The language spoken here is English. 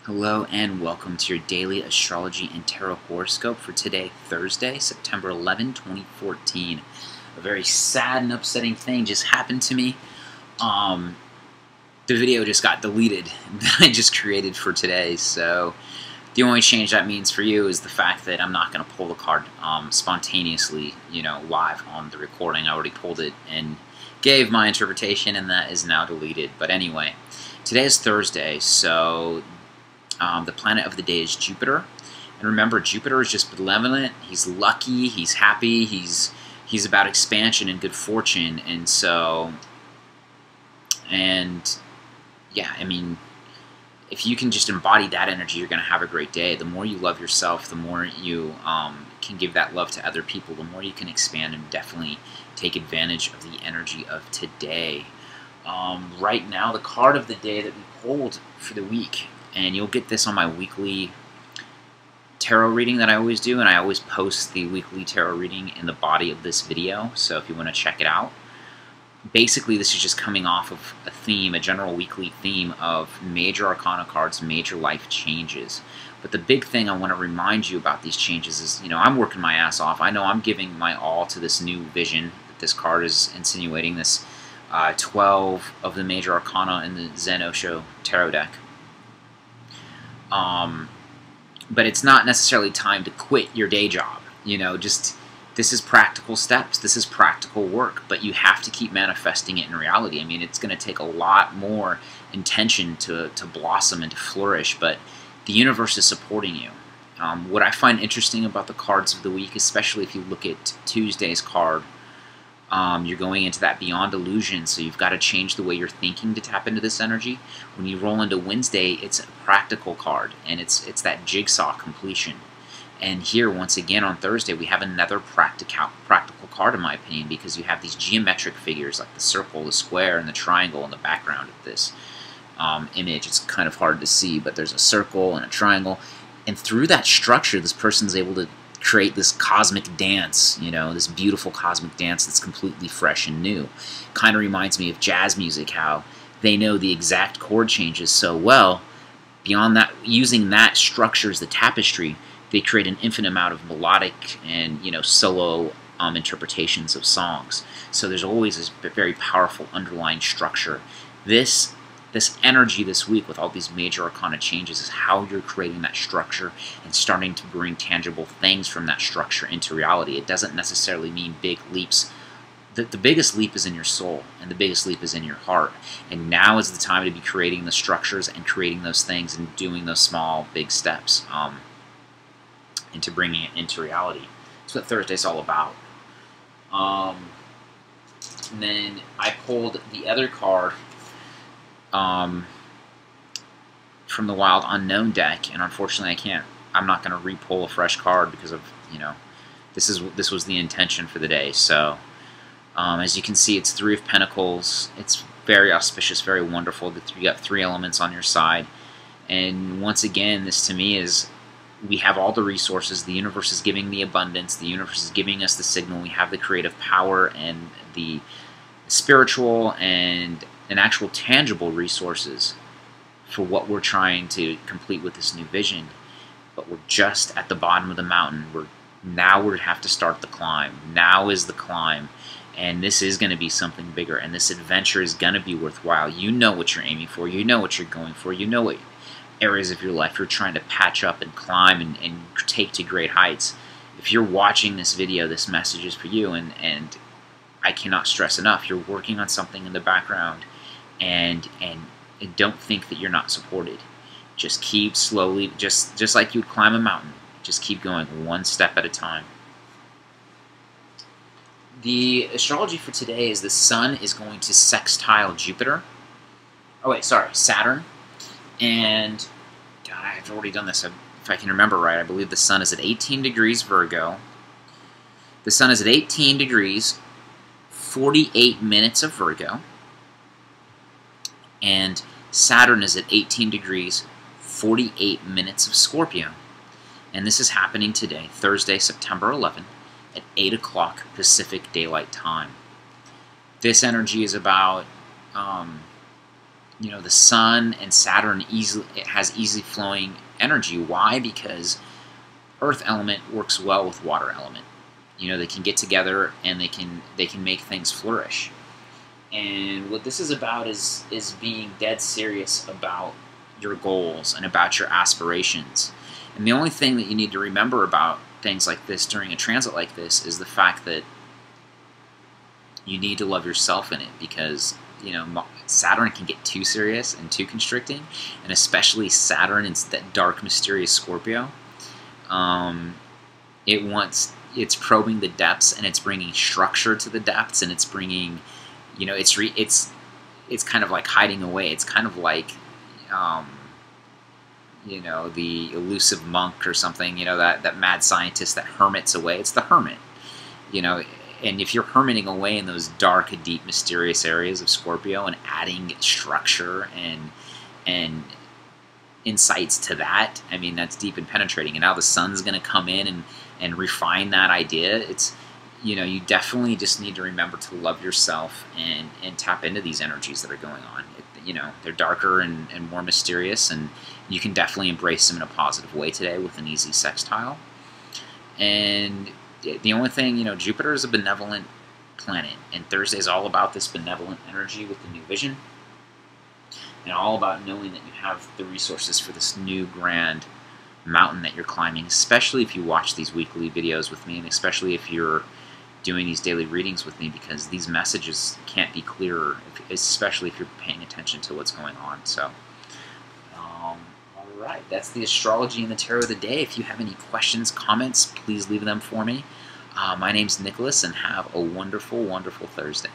Hello and welcome to your daily astrology and tarot horoscope for today, Thursday, September 11, 2014. A very sad and upsetting thing just happened to me. The video just got deleted that I just created for today, so the only change that means for you is the fact that I'm not going to pull the card spontaneously, live on the recording. I already pulled it and gave my interpretation, and that is now deleted. But anyway, today is Thursday, so the planet of the day is Jupiter. And remember, Jupiter is just benevolent. He's lucky. He's happy. He's about expansion and good fortune. And yeah, I mean, if you can just embody that energy, you're going to have a great day. The more you love yourself, the more you can give that love to other people, the more you can expand and definitely take advantage of the energy of today. Right now, the card of the day that we pulled for the week, and you'll get this on my weekly tarot reading that I always do, and I always post the weekly tarot reading in the body of this video, so if you want to check it out. Basically, this is just coming off of a theme, a general weekly theme of major arcana cards, major life changes. But the big thing I want to remind you about these changes is, I'm working my ass off. I know I'm giving my all to this new vision that this card is insinuating, this 12 of the major arcana in the Zen Osho tarot deck. But it's not necessarily time to quit your day job. This is practical steps. This is practical work, but you have to keep manifesting it in reality. I mean, it's going to take a lot more intention to blossom and to flourish, but the universe is supporting you. What I find interesting about the cards of the week, especially if you look at Tuesday's card, you're going into that beyond illusion, so you've got to change the way you're thinking to tap into this energy. When you roll into Wednesday, it's a practical card, and it's that jigsaw completion. And here, once again, on Thursday, we have another practical card, in my opinion, because you have these geometric figures like the circle, the square, and the triangle in the background of this image. It's kind of hard to see, but there's a circle and a triangle, and through that structure, this person's able to create this cosmic dance, this beautiful cosmic dance that's completely fresh and new. Kind of reminds me of jazz music, how they know the exact chord changes so well. Beyond that, using that structure as the tapestry, they create an infinite amount of melodic and solo interpretations of songs. So there's always this very powerful underlying structure. This energy this week with all these major arcana changes is how you're creating that structure and starting to bring tangible things from that structure into reality. It doesn't necessarily mean big leaps. The biggest leap is in your soul, and the biggest leap is in your heart. And now is the time to be creating the structures and creating those things and doing those small, big steps into bringing it into reality. That's what Thursday's all about. And then I pulled the other card from the Wild Unknown deck, and unfortunately I'm not going to re-pull a fresh card because of, this was the intention for the day. So as you can see, it's 3 of Pentacles. It's very auspicious, very wonderful that you got 3 elements on your side. And once again, this to me is, we have all the resources. The universe is giving the abundance. The universe is giving us the signal. We have the creative power and the spiritual and actual tangible resources for what we're trying to complete with this new vision. But we're just at the bottom of the mountain. Now we have to start the climb. Now is the climb. And this is going to be something bigger. And this adventure is going to be worthwhile. You know what you're aiming for. You know what you're going for. You know what areas of your life you're trying to patch up and climb and take to great heights. If you're watching this video, this message is for you. And I cannot stress enough, you're working on something in the background. And don't think that you're not supported. Just keep slowly, just like you'd climb a mountain. Just keep going one step at a time. The astrology for today is the Sun is going to sextile Jupiter. Oh wait, sorry, Saturn. And God, I've already done this. If I can remember right, I believe the Sun is at 18 degrees Virgo. The Sun is at 18 degrees, 48 minutes of Virgo. And Saturn is at 18 degrees, 48 minutes of Scorpio. And this is happening today, Thursday, September 11th, at 8 o'clock Pacific Daylight Time. This energy is about the Sun and Saturn it has easy flowing energy. Why? Because Earth element works well with water element. They can get together and they can make things flourish. And what this is about is being dead serious about your goals and about your aspirations. And the only thing that you need to remember about things like this during a transit like this is the fact that you need to love yourself in it, because Saturn can get too serious and too constricting, and especially Saturn in that dark, mysterious Scorpio. It's probing the depths, and it's bringing structure to the depths, and it's bringing, it's kind of like hiding away. It's kind of like, the elusive monk or something. That mad scientist that hermits away. It's the hermit. And if you're hermiting away in those dark, deep, mysterious areas of Scorpio and adding structure and insights to that, I mean, that's deep and penetrating. And now the Sun's going to come in and refine that idea. It's, you definitely just need to remember to love yourself and tap into these energies that are going on. They're darker and more mysterious, and you can definitely embrace them in a positive way today with an easy sextile. And the only thing, Jupiter is a benevolent planet, and Thursday is all about this benevolent energy with the new vision, and all about knowing that you have the resources for this new grand mountain that you're climbing, especially if you watch these weekly videos with me, and especially if you're doing these daily readings with me, because these messages can't be clearer, especially if you're paying attention to what's going on. So, all right, that's the astrology and the tarot of the day. If you have any questions, comments, please leave them for me. My name's Nicholas, and have a wonderful, wonderful Thursday.